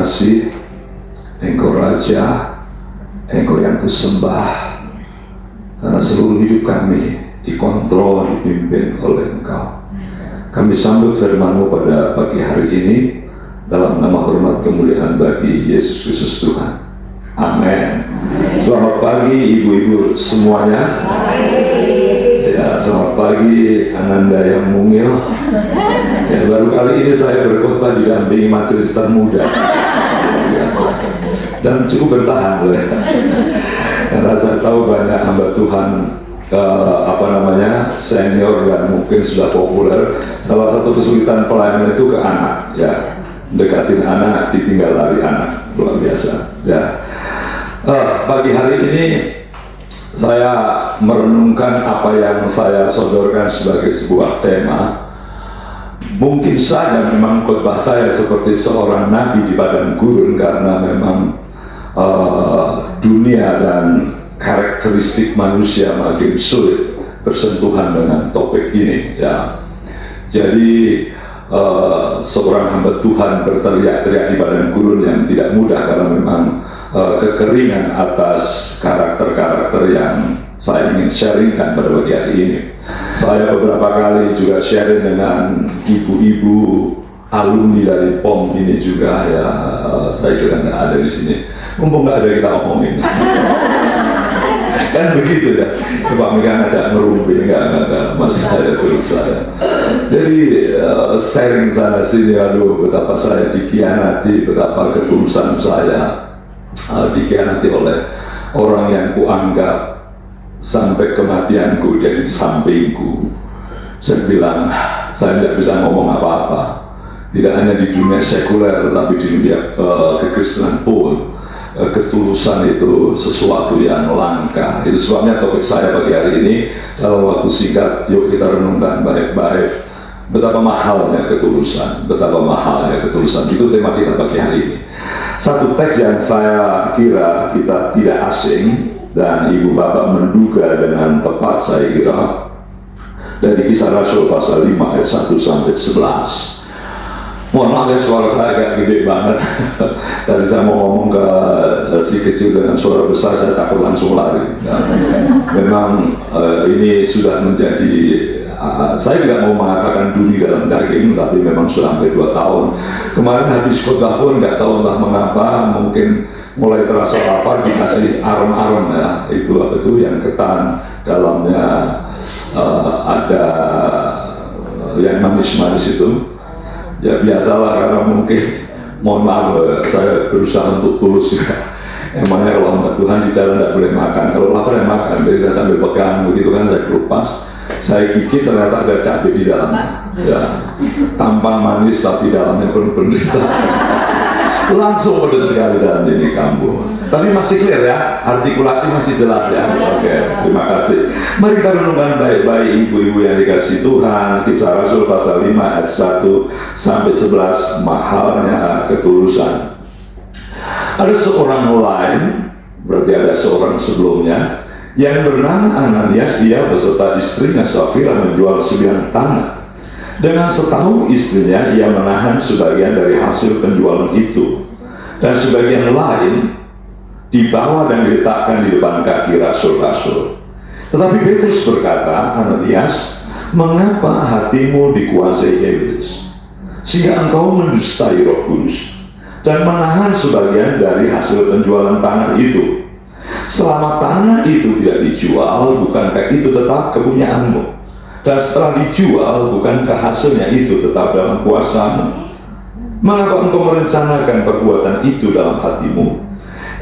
kasih, Engkau Raja, Engkau yang kusembah, karena seluruh hidup kami dikontrol, dipimpin oleh Engkau. Kami sambut firman-Mu pada pagi hari ini dalam nama hormat kemuliaan bagi Yesus Kristus Tuhan. Amin. Selamat pagi ibu-ibu semuanya. Ya, selamat pagi Ananda yang mungil. Ya, baru kali ini saya berkhotbah didampingi majelis termuda. Dan cukup bertahan loh ya. Karena saya tahu banyak hamba Tuhan senior dan mungkin sudah populer. Salah satu kesulitan pelayanan itu ke anak, ya, dekatin anak, ditinggal lari anak, luar biasa. Ya, pagi hari ini saya merenungkan apa yang saya sodorkan sebagai sebuah tema. Mungkin saja memang khotbah saya seperti seorang nabi di padang gurun, karena memang dunia dan karakteristik manusia makin sulit bersentuhan dengan topik ini, ya. Jadi seorang hamba Tuhan berteriak-teriak di padang gurun yang tidak mudah, karena memang kekeringan atas karakter-karakter yang saya ingin sharingkan pada pagi hari ini. Saya beberapa kali juga sharing dengan ibu-ibu alumni dari POM ini juga, ya. Saya kira nggak ada di sini, mumpung nggak ada kita omongin. Kan begitu ya, Pak Mika ngajak ngerumpi, enggak, masih saya terus saya. Jadi sharing sana sini, aduh betapa saya dikhianati, betapa ketulusan saya dikhianati oleh orang yang kuanggap sampai kematianku dia di sampingku. Saya bilang, saya tidak bisa ngomong apa-apa, tidak hanya di dunia sekuler, tetapi di dunia kekristenan pun. Ketulusan itu sesuatu yang langka. Itu sebabnya topik saya pagi hari ini dalam waktu singkat, yuk kita renungkan baik-baik betapa mahalnya ketulusan, betapa mahalnya ketulusan. Itu tema kita pagi hari ini. Satu teks yang saya kira kita tidak asing dan ibu bapak menduga dengan tepat, saya kira, dari Kisah Rasul pasal 5 ayat 1 sampai 11. Mohon maaf ya, suara saya agak gede banget. Tadi saya mau ngomong ke si kecil dengan suara besar, saya takut langsung lari. Nah, memang ini sudah menjadi, saya tidak mau mengatakan duri dalam daging, tapi memang sudah hampir 2 tahun. Kemarin habis khotbah pun nggak tahu entah mengapa, mungkin mulai terasa lapar, dikasih arem-arem, ya. Itu apa itu yang ketan, dalamnya ada yang manis-manis itu. Ya biasalah, karena mungkin, mohon maaf, saya berusaha untuk tulus juga. Emangnya kalau hamba Tuhan di jalan tidak boleh makan, kalau lapar ya makan. Jadi saya sambil pegang begitu kan, saya kelupas, saya gigit, ternyata ada cabai di dalamnya. Ya, tampang manis tapi dalamnya penuh-penuh. Langsung pedas sekali dalam ini kambuh. Tapi masih clear ya, artikulasi masih jelas ya. Oke, terima kasih. Mari kita renungkan baik-baik ibu-ibu yang dikasih Tuhan. Kisah Rasul pasal 5 ayat 1 sampai 11, mahalnya ketulusan. Ada seorang lain, berarti ada seorang sebelumnya, yang bernama Ananias. Dia beserta istrinya Safira menjual sebiang tanah. Dengan setahu istrinya, ia menahan sebagian dari hasil penjualan itu, dan sebagian lain dibawa dan diletakkan di depan kaki rasul-rasul. Tetapi Petrus berkata, Ananias, mengapa hatimu dikuasai iblis, sehingga engkau mendustai Roh Kudus dan menahan sebagian dari hasil penjualan tanah itu? Selama tanah itu tidak dijual, bukankah itu tetap kepunyaanmu? Dan setelah dijual, bukankah hasilnya itu tetap dalam kuasamu? Mengapa engkau merencanakan perbuatan itu dalam hatimu?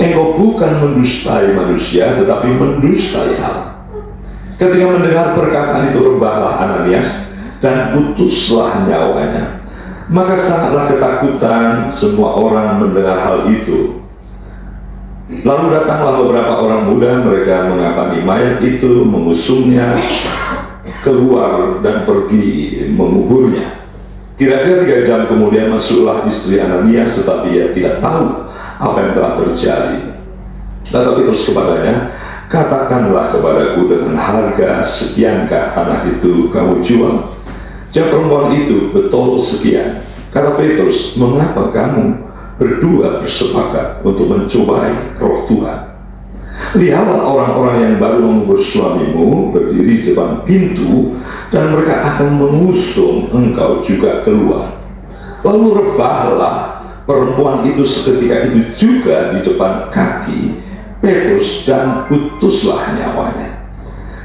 Engkau bukan mendustai manusia, tetapi mendustai Allah. Ketika mendengar perkataan itu, rebahlah Ananias dan putuslah nyawanya. Maka sangatlah ketakutan semua orang mendengar hal itu. Lalu datanglah beberapa orang muda, mereka mengapani mayat itu, mengusungnya keluar dan pergi menguburnya. Kira-kira 3 jam kemudian masuklah istri Ananias, tetapi ia tidak tahu apa yang telah terjadi. Tetapi terus kepadanya, katakanlah kepadaku dengan harga sekiankah tanah itu kamu jual? Jawab perempuan itu, betul sekian. Kata Petrus, mengapa kamu berdua bersepakat untuk mencobai roh Tuhan. Lihatlah orang-orang yang baru mengubur suamimu berdiri di depan pintu, dan mereka akan mengusung engkau juga keluar. Lalu rebahlah perempuan itu seketika itu juga di depan kaki Petrus, dan putuslah nyawanya.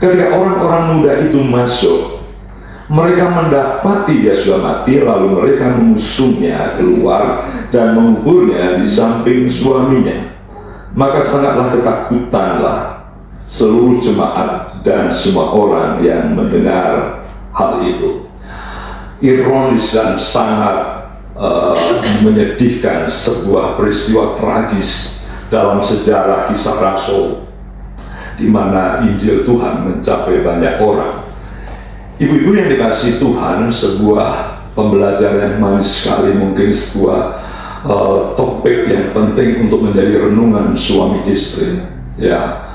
Ketika orang-orang muda itu masuk, mereka mendapati dia sudah mati, lalu mereka mengusungnya keluar dan menguburnya di samping suaminya. Maka sangatlah ketakutanlah seluruh jemaat dan semua orang yang mendengar hal itu. Ironis dan sangat menyedihkan, sebuah peristiwa tragis dalam sejarah Kisah Rasul, di mana Injil Tuhan mencapai banyak orang. Ibu-ibu yang dikasihi Tuhan, sebuah pembelajaran yang manis sekali, mungkin sebuah topik yang penting untuk menjadi renungan suami istri, ya.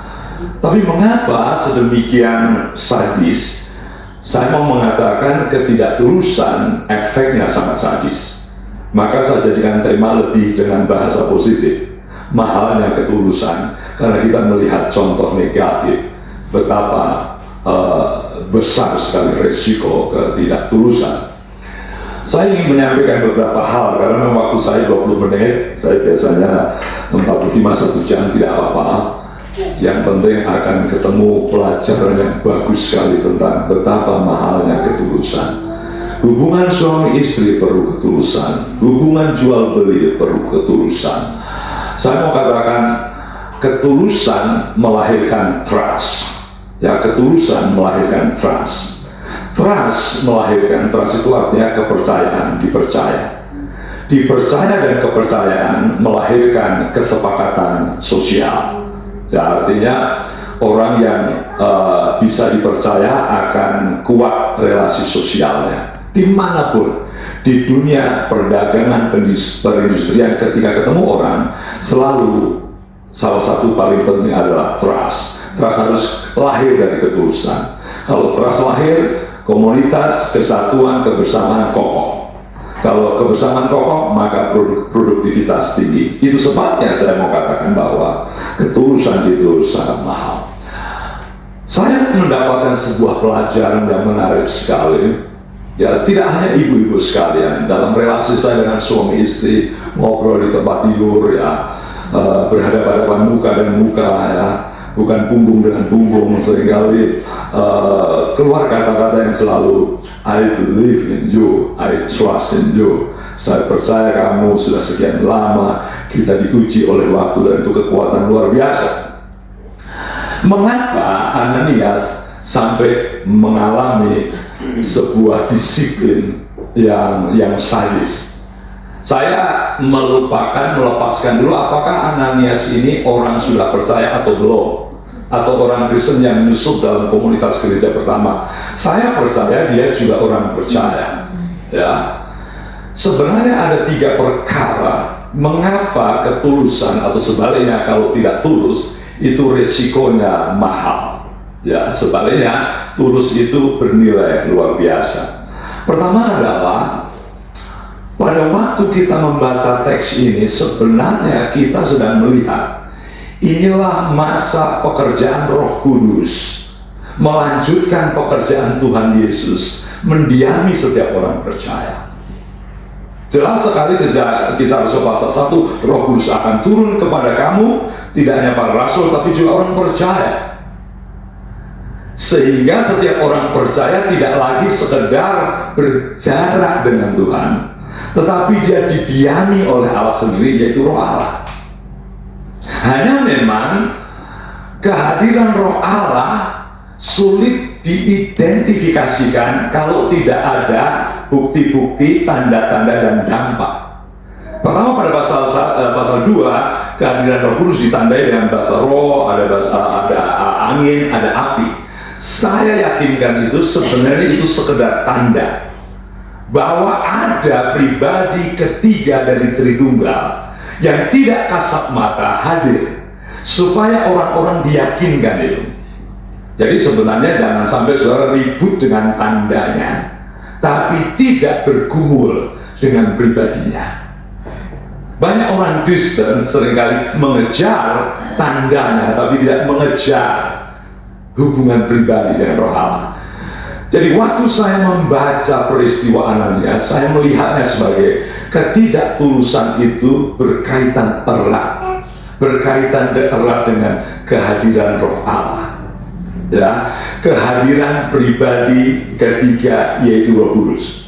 Tapi mengapa sedemikian sadis? Saya mau mengatakan ketidaktulusan efeknya sangat sadis. Maka saya jadikan tema lebih dengan bahasa positif, mahalnya ketulusan, karena kita melihat contoh negatif betapa besar sekali resiko ketidaktulusan. Saya ingin menyampaikan beberapa hal, karena memang waktu saya 20 menit, saya biasanya 45-1 jam, tidak apa-apa. Yang penting akan ketemu pelajaran yang bagus sekali tentang betapa mahalnya ketulusan. Hubungan suami istri perlu ketulusan, hubungan jual beli perlu ketulusan. Saya mau katakan ketulusan melahirkan trust. Ya, ketulusan melahirkan trust. Trust melahirkan, trust itu artinya kepercayaan, dipercaya. Dipercaya dan kepercayaan melahirkan kesepakatan sosial. Ya, artinya orang yang bisa dipercaya akan kuat relasi sosialnya. Dimanapun, di dunia perdagangan, perindustrian, ketika ketemu orang, selalu salah satu paling penting adalah trust. Trust harus lahir dari ketulusan. Kalau trust lahir, komunitas, kesatuan, kebersamaan kokoh. Kalau kebersamaan kokoh, maka produktivitas tinggi. Itu sebabnya saya mau katakan bahwa ketulusan itu sangat mahal. Saya mendapatkan sebuah pelajaran yang menarik sekali. Ya, tidak hanya ibu-ibu sekalian, dalam relasi saya dengan suami istri, ngobrol di tempat tidur, ya, berhadapan-hadapan muka dan muka, ya, bukan punggung dengan punggung. Seringkali keluar kata-kata yang selalu, I believe in you, I trust in you. Saya percaya kamu, sudah sekian lama kita diuji oleh waktu, dan itu kekuatan luar biasa. Mengapa Ananias sampai mengalami sebuah disiplin yang sadis? Saya melepaskan dulu apakah Ananias ini orang sudah percaya atau belum, atau orang Kristen yang menyusup dalam komunitas gereja pertama. Saya percaya dia juga orang percaya. Ya, sebenarnya ada 3 perkara mengapa ketulusan, atau sebaliknya kalau tidak tulus itu resikonya mahal. Ya, sebaliknya tulus itu bernilai luar biasa. Pertama adalah, pada waktu kita membaca teks ini, sebenarnya kita sedang melihat inilah masa pekerjaan Roh Kudus, melanjutkan pekerjaan Tuhan Yesus, mendiami setiap orang percaya. Jelas sekali sejak Kisah Rasul pasal 1, Roh Kudus akan turun kepada kamu, tidak hanya para rasul tapi juga orang percaya. Sehingga setiap orang percaya tidak lagi sekedar berjarak dengan Tuhan, tetapi dia didiami oleh Allah sendiri, yaitu Roh Allah. Hanya memang kehadiran Roh Allah sulit diidentifikasikan kalau tidak ada bukti-bukti, tanda-tanda, dan dampak. Pertama, pada pasal 2, kehadiran Roh Kudus ditandai dengan bahasa roh, ada angin, ada api. Saya yakinkan itu sebenarnya itu sekedar tanda bahwa ada pribadi ketiga dari Tritunggal yang tidak kasat mata hadir, supaya orang-orang diyakinkan itu. Jadi sebenarnya jangan sampai saudara ribut dengan tandanya, tapi tidak bergumul dengan pribadinya. Banyak orang Kristen seringkali mengejar tandanya, tapi tidak mengejar hubungan pribadi dengan Roh Allah. Jadi waktu saya membaca peristiwa Ananias, saya melihatnya sebagai ketidaktulusan itu berkaitan erat dengan kehadiran Roh Allah. Ya, kehadiran pribadi ketiga yaitu Roh Kudus.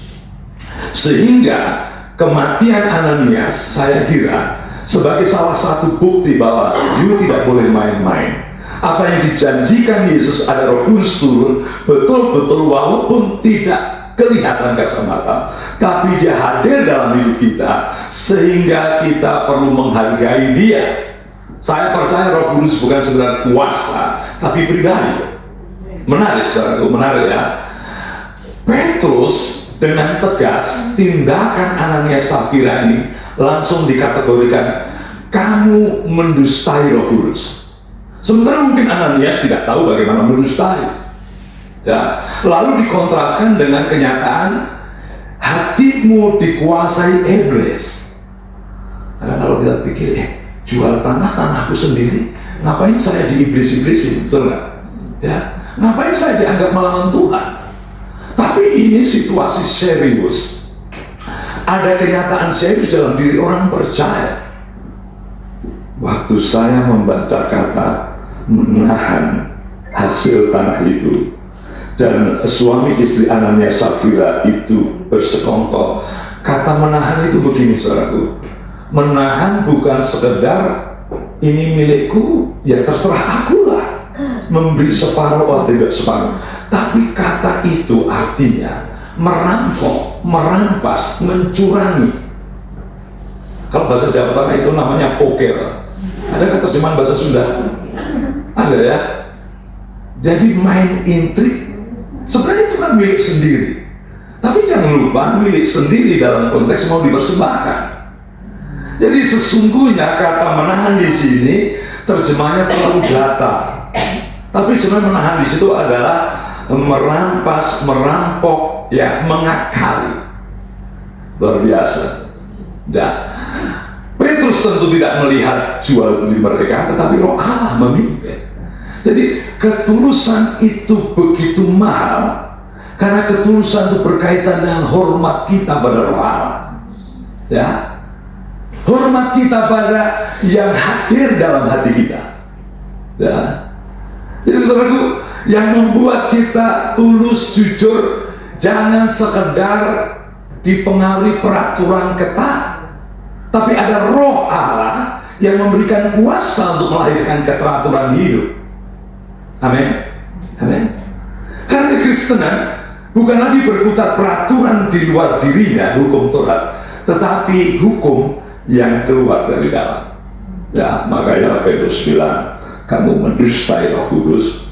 Sehingga kematian Ananias saya kira sebagai salah satu bukti bahwa you tidak boleh main-main. Apa yang dijanjikan Yesus ada Roh Kudus turun betul-betul walaupun tidak kelihatan kasat mata, tapi dia hadir dalam hidup kita sehingga kita perlu menghargai dia. Saya percaya Roh Kudus bukan sekedar kuasa tapi pribadi. Menarik, saudaraku, menarik ya. Petrus dengan tegas, tindakan Ananias Safira ini langsung dikategorikan, kamu mendustai Roh Kudus. Sementara mungkin Ananias tidak tahu bagaimana mendustai. Ya, lalu dikontraskan dengan kenyataan hatimu dikuasai iblis. Karena kalau kita pikir, jual tanahku sendiri, ngapain saya diiblis-iblisin, betul nggak? Ya, ngapain saya dianggap melawan Tuhan? Tapi ini situasi serius. Ada kenyataan serius dalam diri orang percaya. Waktu saya membaca kata menahan hasil tanah itu, dan suami istri Ananias Safira itu bersekongkol. Kata menahan itu begini, saudaraku. Menahan bukan sekedar ini milikku, ya terserah akulah. Memberi separuh atau tidak separuh. Tapi kata itu artinya merampok, merampas, mencurangi. Kalau bahasa Jawa Tengah itu namanya poker. Ada terjemahan bahasa Sunda? Ada ya? Jadi main intrik. Sebenarnya itu kan milik sendiri. Tapi jangan lupa milik sendiri dalam konteks mau dipersembahkan. Jadi sesungguhnya kata menahan di sini terjemahnya terlalu datar. Tapi sebenarnya menahan di situ adalah merampas, merampok, ya, mengakali. Luar biasa. Ya. Petrus tentu tidak melihat jual beli mereka, tetapi Roh Allah memimpin. Jadi ketulusan itu begitu mahal, karena ketulusan itu berkaitan dengan hormat kita pada Roh Allah. Ya, hormat kita pada yang hadir dalam hati kita. Ya, jadi saudaraku, yang membuat kita tulus, jujur, jangan sekedar dipengaruhi peraturan ketat, tapi ada Roh Allah yang memberikan kuasa untuk melahirkan keteraturan hidup. Amin. Amin. Karena Kristenan bukan lagi berputar peraturan di luar dirinya, hukum Taurat, tetapi hukum yang keluar dari dalam. Ya, makanya Petrus bilang, kamu mendustai Roh Kudus,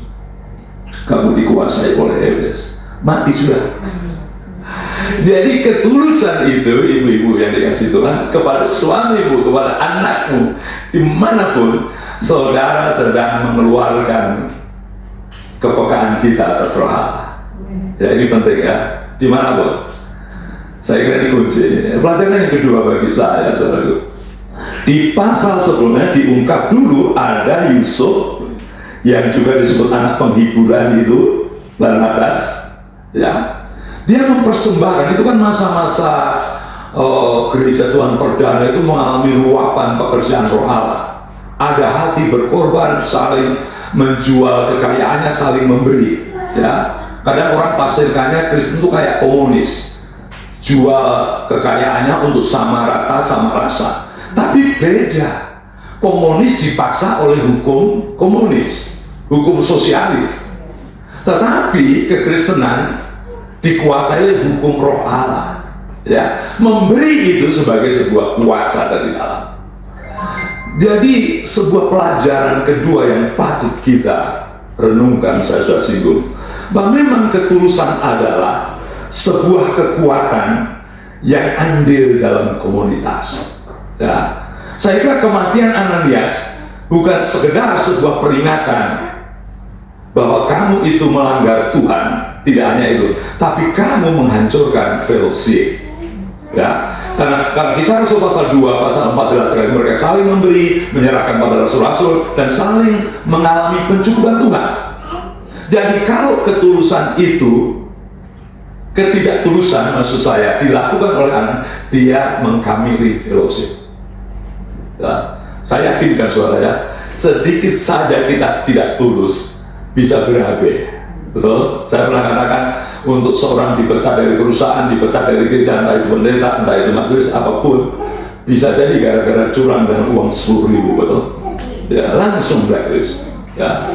kamu dikuasai oleh iblis. Mati sudah. Jadi ketulusan itu, ibu-ibu yang dikasih Tuhan, kepada suamimu, kepada anakmu, dimanapun saudara sedang mengeluarkan kepekaan kita atas Roh Allah. Ya, ini penting ya. Dimanapun. Saya kira ini kunci. Pelajaran yang kedua bagi saya, saudaraku. Di pasal sebelumnya diungkap dulu ada Yusuf yang juga disebut anak penghiburan itu, Barnabas. Ya, dia mempersembahkan, itu kan masa-masa gereja Tuhan perdana itu mengalami luapan pekerjaan Roh Allah. Ada hati berkorban, saling menjual kekayaannya, saling memberi. Ya, kadang orang tafsirkannya Kristen itu kayak komunis, jual kekayaannya untuk sama rata, sama rasa. Tapi beda. Komunis dipaksa oleh hukum komunis, hukum sosialis. Tetapi kekristenan dikuasai oleh hukum Roh Allah. Ya, memberi itu sebagai sebuah kuasa dari dalam. Jadi sebuah pelajaran kedua yang patut kita renungkan, saya sudah singgung, bahwa memang ketulusan adalah sebuah kekuatan yang andil dalam komunitas. Ya, saya kira kematian Ananias bukan sekedar sebuah peringatan bahwa kamu itu melanggar Tuhan, tidak hanya itu, tapi kamu menghancurkan fellowship. Ya, Karena Kisah Rasul pasal 2, pasal 4 jelas sekali, mereka saling memberi, menyerahkan pada rasul-rasul, dan saling mengalami pencukupan Tuhan. Jadi kalau ketulusan itu, ketidaktulusan maksud saya, dilakukan oleh anak, dia mengkamiri fellowship. Nah, saya yakinkan saudara ya, sedikit saja kita tidak tulus, bisa berabe. Betul? Saya pernah katakan, untuk seorang dipecat dari perusahaan, dipecat dari gereja, entah itu pendeta, entah itu majelis, apapun, bisa jadi gara-gara curang dan uang 10.000, betul? Ya, langsung blacklist. Ya.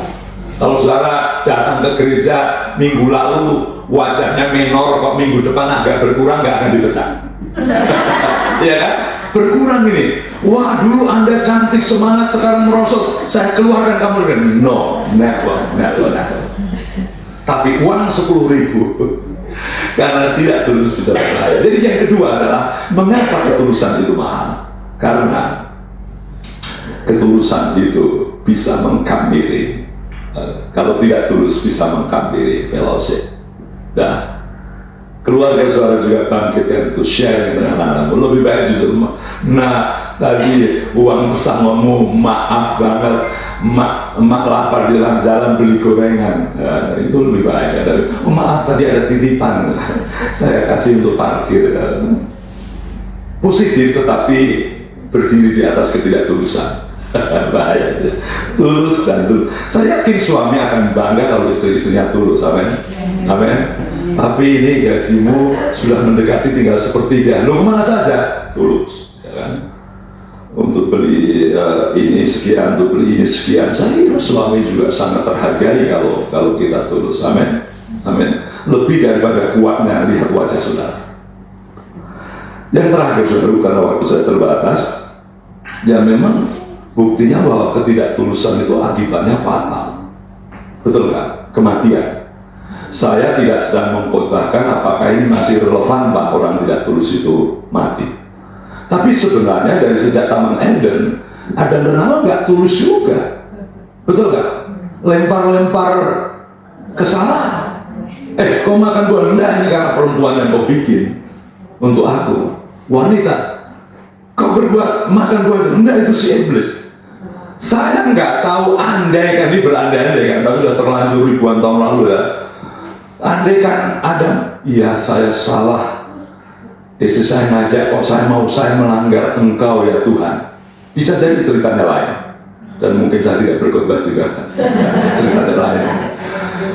Kalau saudara datang ke gereja minggu lalu, wajahnya menor, kok minggu depan agak berkurang, nggak akan dipecat. Iya kan? Berkurang ini. Wah, dulu Anda cantik, semangat, sekarang merosot, saya keluarkan kamu. No, never. Tapi uang 10.000 karena tidak tulus bisa berbahaya. Jadi yang kedua adalah, mengapa ketulusan itu mahal? Karena ketulusan itu bisa mengkamiri, kalau tidak tulus bisa mengkamiri fellowship. Nah, keluarga saudara juga bangkitkan itu, sharing dengan anak-anak. Lebih baik justru, nah tadi uang pesangonmu, maaf banget, mak lapar di jalan beli gorengan, itu lebih baik. Maaf tadi ada titipan, saya kasih untuk parkir. Positif tetapi berdiri di atas ketidaktulusan. Bahaya. Tulus dan tulus. Saya yakin suami akan bangga kalau istri-istrinya tulus. Amin. Amin. Tapi ini gajimu sudah mendekati tinggal sepertiga. Lo kemana saja? Tulus, ya kan? Untuk beli ini sekian, untuk beli ini sekian. Saya kira suami juga sangat terhargai kalau kita tulus. Amin. Amin. Lebih daripada kuatnya lihat wajah saudara. Yang terakhir saudara, karena waktu saya terbatas, ya memang buktinya bahwa ketidaktulusan itu akibatnya fatal. Betul kan? Kematian. Saya tidak sedang mengkhotbahkan apakah ini masih relevan Pak, orang tidak tulus itu mati. Tapi sebenarnya dari sejak Taman Eden, ada benar nggak tulus juga. Betul kan? Lempar-lempar kesalahan. Kau makan buah rendah ini karena perempuan yang kau bikin untuk aku. Wanita, kau berbuat makan buah rendah itu si iblis. Saya nggak tahu, andai kan, ini berandai-andai kan, tapi sudah terlanjur ribuan tahun lalu ya. Andai kan Adam, iya saya salah, istri saya ngajak kok saya melanggar engkau ya Tuhan. Bisa jadi ceritanya lain, dan mungkin saya tidak berkhotbah juga. Ceritanya lain.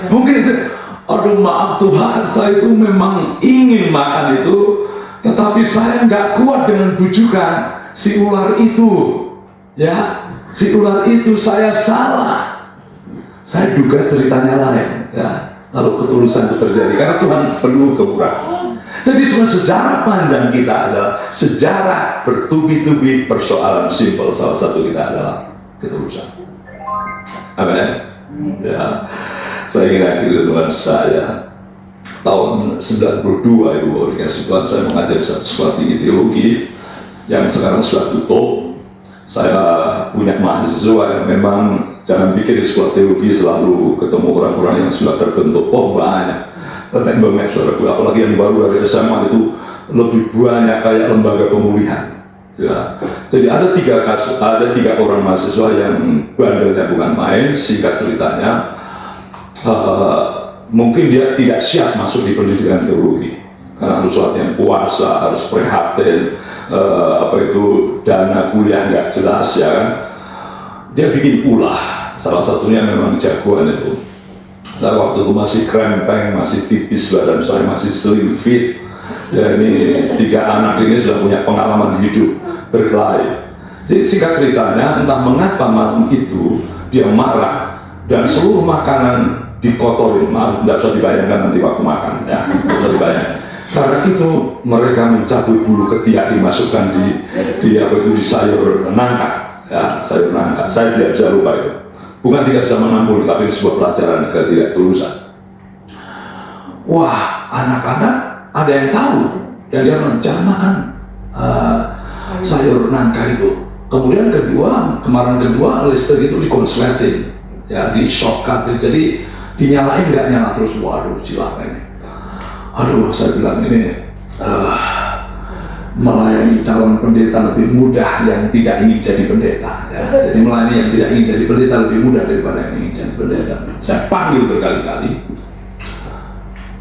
Mungkin aduh maaf Tuhan, saya itu memang ingin makan itu, tetapi saya nggak kuat dengan bujukan si ular itu. Ya, si ular itu saya salah. Saya duga ceritanya lain. Ya. Lalu ketulusan itu terjadi karena Tuhan penuh kemurahan. Jadi semua sejarah panjang kita adalah sejarah bertubi-tubi persoalan simpel. Salah satu kita adalah ketulusan. Amin. Ya, saya kira gitu dengan saya. Tahun 92 itu baru dikasih Tuhan, saya mengajar satu sekolah tinggi teologi yang sekarang sudah tutup. Saya punya mahasiswa yang memang, jangan pikir di sekolah teologi selalu ketemu orang-orang yang sudah terbentuk. Oh banyak, banyak saudaraku, apalagi yang baru dari SMA itu lebih banyak kayak lembaga pemulihan. Ya. Jadi ada 3 kasus, ada 3 orang mahasiswa yang bandelnya bukan main. Singkat ceritanya, mungkin dia tidak siap masuk di pendidikan teologi karena harus latihan puasa, harus prihatin, dana kuliah nggak jelas ya kan. Dia bikin ulah, salah satunya memang jagoan itu. Saya waktu itu masih krempeng, masih tipis badan saya, masih slim fit. Ya ini 3 anak ini sudah punya pengalaman hidup berkelahi. Jadi singkat ceritanya, entah mengapa malam itu dia marah dan seluruh makanan dikotorin. Maaf, tidak bisa dibayangkan nanti waktu makan ya, tidak bisa dibayangkan. Karena itu mereka mencabut bulu ketiak, dimasukkan di sayur nangka, ya sayur nangka. Saya tidak bisa lupa itu. Bukan tidak bisa menampung, tapi sebuah pelajaran ketidaktulusan. Wah, anak-anak ada yang tahu dan dia bilang jangan makan sayur nangka itu. Kemudian kemarin kedua listrik itu dikonsleting, ya di shortcut, jadi dinyalain nggak nyala terus. Waduh, cilaka ini. Aduh, saya bilang ini melayani calon pendeta lebih mudah yang tidak ingin jadi pendeta, ya. Jadi melayani yang tidak ingin jadi pendeta lebih mudah daripada yang ingin jadi pendeta. Saya panggil berkali-kali,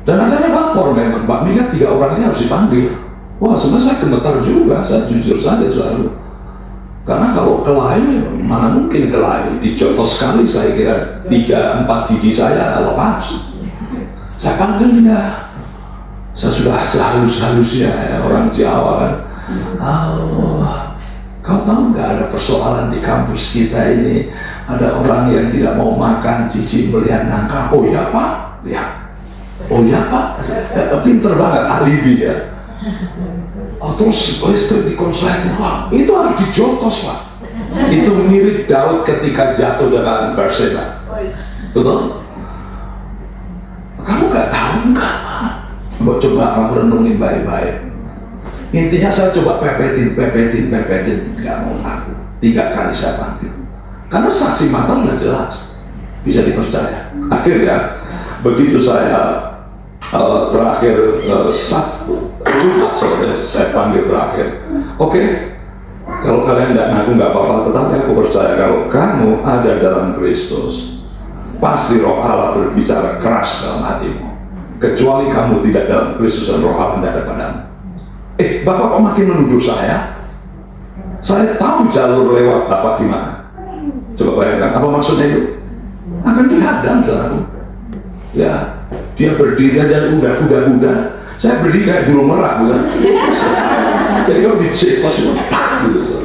dan adanya lapor memang, Mbak Mika 3 orang ini harus dipanggil. Wah, sebenarnya saya gemetar juga, saya jujur saja saudara. Karena kalau kelahi, mana mungkin kelahi, dijotos sekali saya kira 3-4 gigi saya lepas. Saya panggil dia. Saya sudah sehalus-halusnya ya, orang Jawa kan. Kau tahu nggak ada persoalan di kampus kita ini, ada orang yang tidak mau makan cici melihat nangka. Oh ya Pak, lihat. Oh ya Pak, pinter banget alibi ya. Terus listrik dikonsleting, wah itu harus dijotos Pak. Itu mirip Daud ketika jatuh dengan Batseba. Betul? Kamu nggak tahu nggak? Mau coba kamu renungin baik-baik. Intinya saya coba pepetin, nggak mau ngaku. 3 kali saya panggil. Karena saksi mata udah jelas, bisa dipercaya. Akhirnya begitu saya terakhir Sabtu, saya panggil terakhir. Oke, kalau kalian nggak ngaku nggak apa-apa, tetapi aku percaya kalau kamu ada dalam Kristus, pasti Roh Allah berbicara keras dalam hatimu. Kecuali kamu tidak dalam Kristus dan Roh Allah tidak ada padamu. Bapak kok makin menuduh saya? Saya tahu jalur lewat Bapak gimana. Coba bayangkan, apa maksudnya itu? Akan dihadang, saudaraku. Ya, dia berdiri aja udah kuda. Saya berdiri kayak burung merak, bukan? Jadi kalau dicetos itu, gitu.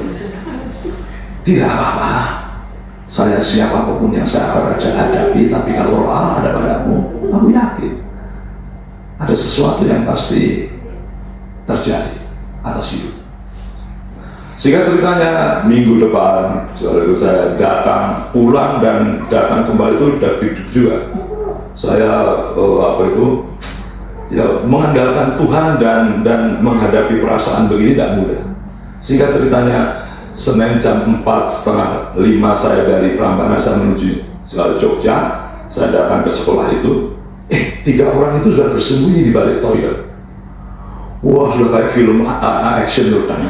Tidak apa-apa. Saya siapapun yang saya hadapi, tapi kalau Roh Allah ada padamu, aku yakin ada sesuatu yang pasti terjadi atas hidup. Sehingga ceritanya minggu depan, saudara saya datang pulang dan datang kembali itu udah hidup juga. Saya mengandalkan Tuhan dan menghadapi perasaan begini tidak mudah. Sehingga ceritanya Senin jam 4:30 saya dari Prambanan saya menuju Jogja. Saya datang ke sekolah itu. 3 orang itu sudah bersembunyi di balik toilet. Wah, sudah kayak film action tuh kan.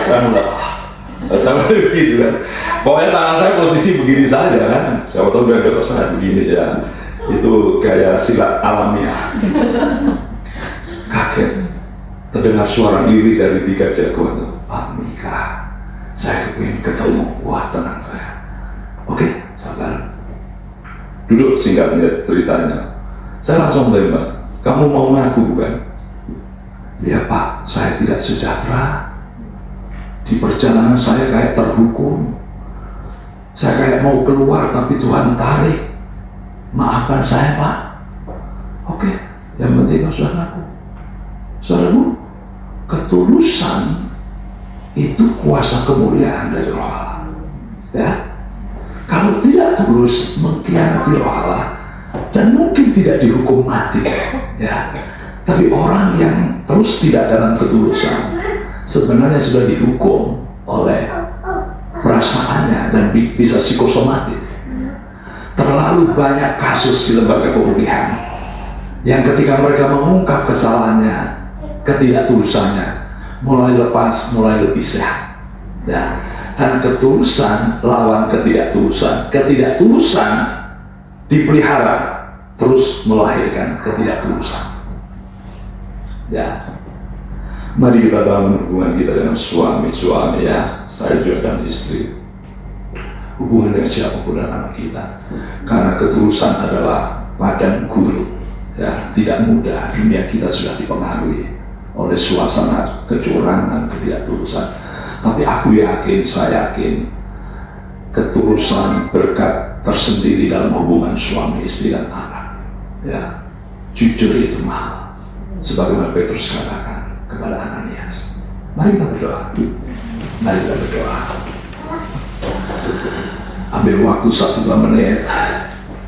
Saya mulai gitu kan. Pokoknya tangan saya posisi begini saja kan. Saya tahu udah saya begini ya. Itu kayak silat alamiah. Kaget. Terdengar suara lirih dari 3 jagoan. Pak Mika, saya kepingin ketemu. Wah, tenang saya. Oke, sabar. Duduk singkatnya ceritanya. Saya langsung tembak. Kamu mau ngaku bukan? Ya Pak, saya tidak sejahtera. Di perjalanan saya kayak terhukum. Saya kayak mau keluar tapi Tuhan tarik. Maafkan saya Pak. Oke, yang penting kau sudah ngaku. Saudaraku, ketulusan itu kuasa kemuliaan dari Roh Allah. Ya. Kalau tidak tulus, mengkhianati Roh Allah dan mungkin tidak dihukum mati, ya. Tapi orang yang terus tidak dalam ketulusan sebenarnya sudah dihukum oleh perasaannya dan bisa psikosomatis. Terlalu banyak kasus di lembaga pemulihan yang ketika mereka mengungkap kesalahannya, ketidaktulusannya, mulai lepas, mulai lebih sehat. Ya. Dan ketulusan lawan ketidaktulusan. Ketidaktulusan dipelihara terus melahirkan ketidaktulusan. Ya, mari kita bangun hubungan kita dengan suami ya. Saya juga dan istri. Hubungan dengan siapapun dan anak kita. Karena ketulusan adalah padan guru. Ya, tidak mudah. Dunia kita sudah dipengaruhi oleh suasana kecurangan, ketidaktulusan. Tapi aku yakin, saya yakin ketulusan berkat tersendiri dalam hubungan suami, istri, dan anak. Ya, jujur itu mahal. Sebagaimana Petrus katakan kepada Ananias. Mari kita berdoa. Mari kita berdoa. Ambil waktu 1-2 menit.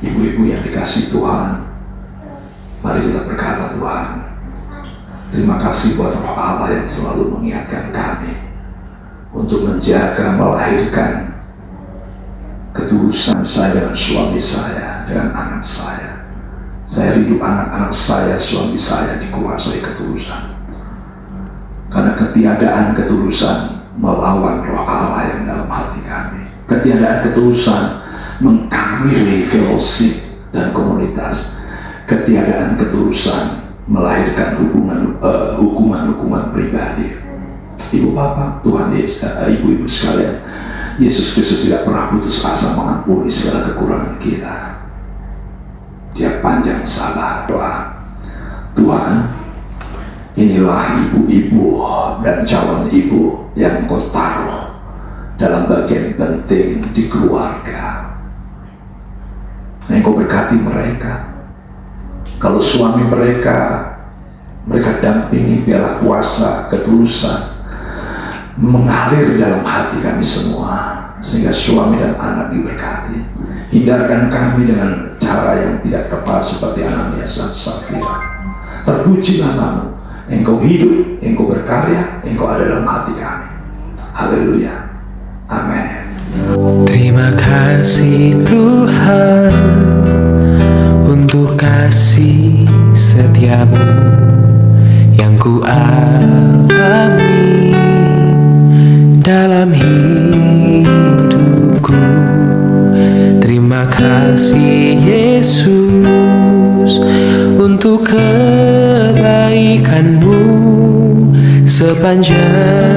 Ibu-ibu yang dikasihi Tuhan, mari kita berkata, Tuhan, terima kasih buat Roh Allah yang selalu mengingatkan kami untuk menjaga, melahirkan ketulusan saya dengan suami saya, dengan anak saya. Saya rindu anak-anak saya, suami saya dikuasai ketulusan. Karena ketiadaan ketulusan melawan roh Allah yang dalam hati kami. Ketiadaan ketulusan mengkamiri fellowship dan komunitas. Ketiadaan ketulusan melahirkan hukuman pribadi. Ibu bapak, Tuhan Yesus, ibu-ibu sekalian, Yesus Kristus tidak pernah putus asa mengampuni segala kekurangan kita. Dia panjang sabar. Doa, Tuhan, inilah ibu-ibu dan calon ibu yang Kau taruh dalam bagian penting di keluarga. Yang Kau berkati mereka. Kalau suami mereka dampingi, biarlah kuasa ketulusan mengalir dalam hati kami semua, sehingga suami dan anak diberkati. Hindarkan kami dengan cara yang tidak tepat seperti Ananias dan Safira. Terpujilah namamu, Engkau hidup, Engkau berkarya, Engkau ada dalam hati kami. Haleluya. Amin. Terima kasih Tuhan untuk kasih setiamu yang ku alami dalam hidupku. Terima kasih Yesus untuk kebaikan-Mu sepanjang